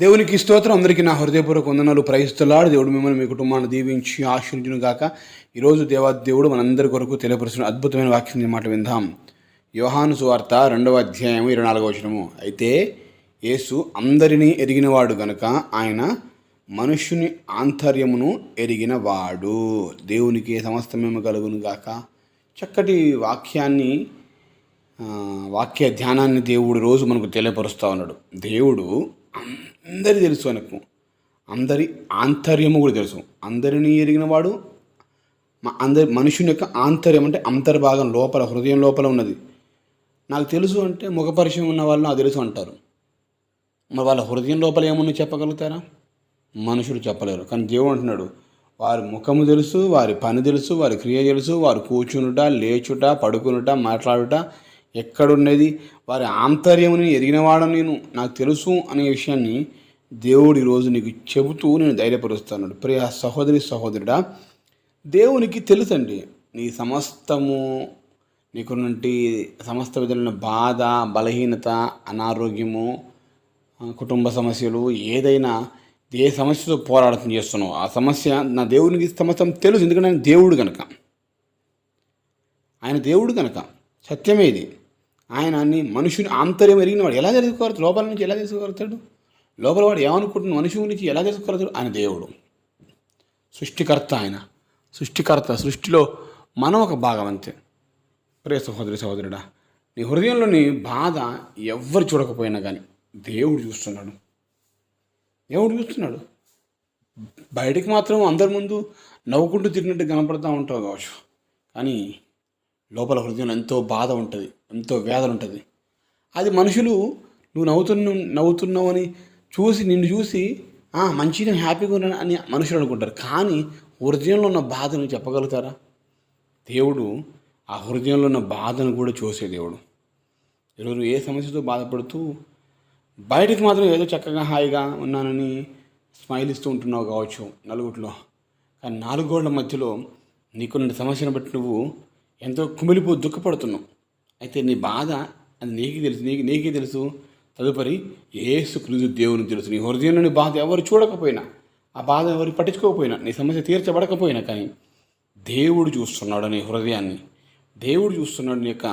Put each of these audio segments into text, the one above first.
దేవునికి స్తోత్రం. అందరికీ నా హృదయపూర్వక వందనాలు. ప్రయిస్తున్నాడు. దేవుడు మిమ్మల్ని మీ కుటుంబాన్ని దీవించి ఆశీర్వదించును గాక. ఈరోజు దేవుడు మనందరి కొరకు తెలియపరుస్తున్న అద్భుతమైన వాక్యం మాట విందాం. యోహాను సువార్త 2వ అధ్యాయం 24వ వచనము. అయితే యేసు అందరినీ ఎరిగినవాడు గనుక ఆయన మనుష్యుని ఆంతర్యమును ఎరిగినవాడు. దేవునికి సమస్తమేమి కలుగును గాక. చక్కటి వాక్య ధ్యానాన్ని దేవుడు రోజు మనకు తెలియపరుస్తూ ఉన్నాడు. దేవుడు అందరి తెలుసు, ఆయనకు అందరి ఆంతర్యము కూడా తెలుసు. అందరినీ ఎరిగినవాడు. మనుషుని యొక్క ఆంతర్యం అంటే అంతర్భాగం లోపల, హృదయం లోపల ఉన్నది. నాకు తెలుసు అంటే ముఖ పరిచయం ఉన్న వాళ్ళు నాకు తెలుసు అంటారు. మరి వాళ్ళ హృదయం లోపల ఏమన్నా చెప్పగలుగుతారా? మనుషులు చెప్పలేరు. కానీ దేవుడు అంటున్నాడు, వారి ముఖము తెలుసు, వారి పని తెలుసు, వారి క్రియ తెలుసు, వారు కూర్చునుట, లేచుట, పడుకునుట, మాట్లాడుట ఎక్కడున్నది, వారి ఆంతర్యముని ఎరిగినవాడు నేను, నాకు తెలుసు అనే విషయాన్ని దేవుడు ఈరోజు నీకు చెబుతూ నేను ధైర్యపరుస్తున్నాడు. ప్రియ సహోదరి సహోదరుడా, దేవునికి తెలుసండి నీ సమస్తము, నీకున్నటి సమస్త విధమైన బాధ, బలహీనత, అనారోగ్యము, కుటుంబ సమస్యలు, ఏదైనా ఏ సమస్యతో పోరాటం చేస్తున్నావు ఆ సమస్య నా దేవునికి సమస్తం తెలుసు. ఎందుకంటే ఆయన దేవుడు కనుక, సత్యమే ఇది. ఆయన మనుషుని ఆంతర్యం ఎరిగినవాడు. ఎలా తెలుసుకోగలుగుతాడు? లోపల నుంచి ఎలా తెలుసుకోగలుగుతాడు? లోపల వాడు ఏమనుకుంటున్న మనుషుల నుంచి ఎలా తెలుసుకోగలుగుతాడు? ఆయన దేవుడు, సృష్టికర్త. ఆయన సృష్టిలో మనం ఒక భాగం అంతే. ప్రియ సహోదరి సహోదరుడా, నీ హృదయంలోని బాధ ఎవ్వరు చూడకపోయినా కానీ దేవుడు చూస్తున్నాడు. బయటికి మాత్రం అందరి ముందు నవ్వుకుంటూ తిరిగినట్టు కనపడుతూ ఉంటావు కావచ్చు, కానీ లోపల హృదయంలో ఎంతో బాధ ఉంటుంది, ఎంతో వేదన ఉంటుంది. అది మనుషులు నువ్వు నవ్వుతున్నావు అని చూసి, నిన్ను చూసి మంచిగా హ్యాపీగా ఉన్నాను అని మనుషులు అనుకుంటారు. కానీ హృదయంలో ఉన్న బాధను చెప్పగలుగుతారా? దేవుడు ఆ హృదయంలో ఉన్న బాధను కూడా చూసే దేవుడు. ఈరోజు ఏ సమస్యతో బాధపడుతూ బయటికి మాత్రం ఏదో చక్కగా హాయిగా ఉన్నానని స్మైల్ ఇస్తూ ఉంటున్నావు కావచ్చు నలుగురిలో, కానీ 4 గోడల మధ్యలో నీకున్న సమస్యను బట్టి నువ్వు ఎంతో దుఃఖపడుతున్నావు. అయితే నీ బాధ అది నీకే తెలుసు. తదుపరి యేసుక్రీస్తు దేవునికి తెలుసు. నీ హృదయంలోని బాధ ఎవరు చూడకపోయినా, ఆ బాధ ఎవరు పట్టించుకోకపోయినా, నీ సమస్య తీర్చబడకపోయినా కానీ దేవుడు చూస్తున్నాడు నీ హృదయాన్ని, దేవుడు చూస్తున్నాడు నీ యొక్క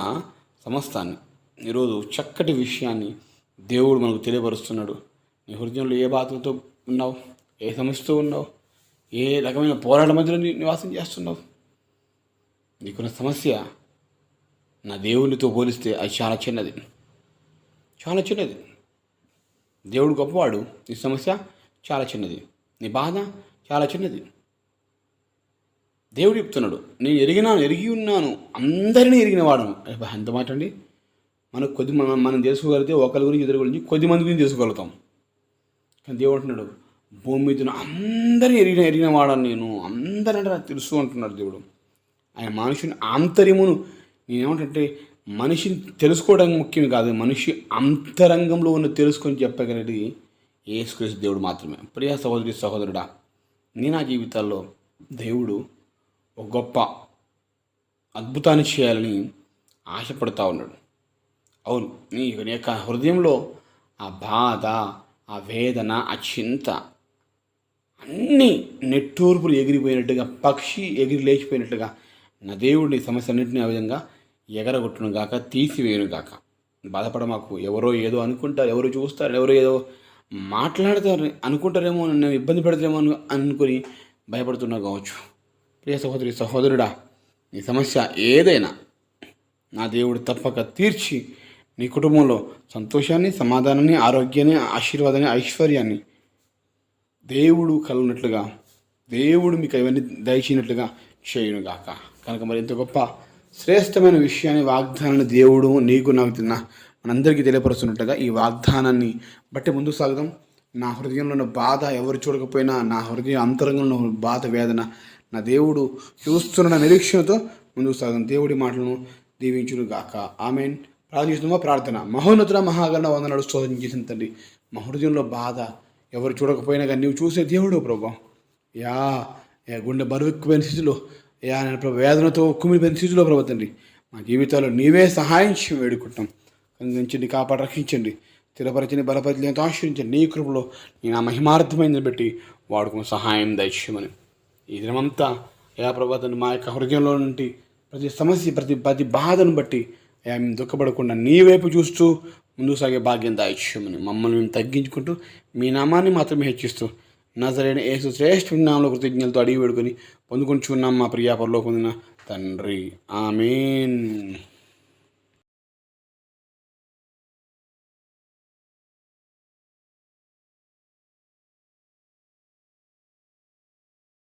సమస్తాన్ని. ఈరోజు చక్కటి విషయాన్ని దేవుడు మనకు తెలియపరుస్తున్నాడు. నీ హృదయంలో ఏ బాధతో ఉన్నావు, ఏ సమస్యతో ఉన్నావు, ఏ రకమైన పోరాటం మధ్యలో నివాసం చేస్తున్నావు, నీకున్న సమస్య నా దేవునితో పోలిస్తే అది చాలా చిన్నది. దేవుడు గొప్పవాడు, నీ సమస్య చాలా చిన్నది, నీ బాధ చాలా చిన్నది. దేవుడు చెప్తున్నాడు, నేను ఎరిగి ఉన్నాను, అందరినీ ఎరిగినవాడు. ఎంత మాట అండి! మనం తెలుసుకోగలిగితే ఒకరి గురించి, ఇద్దరి గురించి, కొద్ది మంది గురించి తెలుసుకోగలుగుతాం. కానీ దేవుడు అంటున్నాడు, భూమి మీద అందరినీ ఎరిగినవాడని నేను, అందరంటే నాకు తెలుసు అంటున్నాడు దేవుడు. ఆయన మనుషుని ఆంతర్యమును, నేనేమంటే మనిషిని తెలుసుకోవడం ముఖ్యం కాదు, మనిషి అంతరంగంలో ఉన్న తెలుసుకొని చెప్పగలిగి యేసుక్రీస్తు దేవుడు మాత్రమే. ప్రియ సహోదరి సహోదరుడా, నా జీవితాల్లో దేవుడు ఒక గొప్ప అద్భుతాన్ని చేయాలని ఆశపడుతూ ఉన్నాడు. అవును, నీ యొక్క హృదయంలో ఆ బాధ, ఆ వేదన, ఆ చింత అన్నీ నెట్టూర్పులు ఎగిరిపోయినట్టుగా, పక్షి ఎగిరి లేచిపోయినట్టుగా నా దేవుడిని సమస్య అన్నింటినీ ఆ విధంగా ఎగరగొట్టును గాక, తీసివేయును గాక. బాధపడమాకు. ఎవరో ఏదో అనుకుంటారు, ఎవరో చూస్తారు, ఎవరో ఏదో మాట్లాడతారు అనుకుంటారేమో, నన్ను ఇబ్బంది పెడతారేమో అనుకుని భయపడుతున్నా కావచ్చు. ప్రియ సహోదరి సహోదరుడా, నీ సమస్య ఏదైనా నా దేవుడు తప్పక తీర్చి నీ కుటుంబంలో సంతోషాన్ని, సమాధానాన్ని, ఆరోగ్యాన్ని, ఆశీర్వాదాన్ని, ఐశ్వర్యాన్ని దేవుడు కలుగునట్లుగా, దేవుడు మీకు అవన్నీ దయచినట్లుగా చేయునుగాక. కనుక మరి ఇంత గొప్ప శ్రేష్టమైన విషయాన్ని, వాగ్దానాన్ని దేవుడు నీకు నాకు మనందరికీ తెలియపరుస్తున్నట్టుగా ఈ వాగ్దానాన్ని బట్టి ముందుకు సాగుదాం. నా హృదయంలో ఉన్న బాధ ఎవరు చూడకపోయినా, నా హృదయ అంతరంగంలో ఉన్న బాధ, వేదన నా దేవుడు చూస్తున్న నిరీక్షణతో ముందుకు సాగుదాం. దేవుడి మాటలను దీవించునుగాక. ఆమెన్. ప్రార్థన. మహోన్నతుడ, మహాగణ, వందనాలు, స్తోత్రం చేసిన తండ్రి, మా హృదయంలో బాధ ఎవరు చూడకపోయినా కానీ నీవు చూసే దేవుడు ప్రభా. గుండె బరువెక్కుపోయిన స్థితిలో, వేదనతో కుమిలిపోయిన స్థితిలో ప్రభా తండ్రి, మా జీవితాల్లో నీవే సహాయం వేడుకుంటాం. కందించండి, కాపాడి రక్షించండి. స్థిరపరచని బలపరిచి ఎంతో ఆశ్రయించండి. నీ కృపలో నీ నా మహిమార్థమైందని బట్టి వాడుకున్న సహాయం దయచేయమని ఈ దినమంతా అయా ప్రభాతం మా యొక్క హృదయంలో నుండి ప్రతి సమస్య ప్రతి బాధను బట్టి అయా మేము దుఃఖపడకుండా నీ వైపు చూస్తూ ముందుకు సాగే భాగ్యం దాయిచ్యమని మమ్మల్ని మేము తగ్గించుకుంటూ మీ నామాన్ని మాత్రమే హెచ్చిస్తూ నజరైన యేసు శ్రేష్ఠ నామంలో కృతజ్ఞతలతో అడిగి వేడుకొని పొందుకుంటున్నాం మా ప్రియా పరలోకమున్న తండ్రి. ఆమేన్.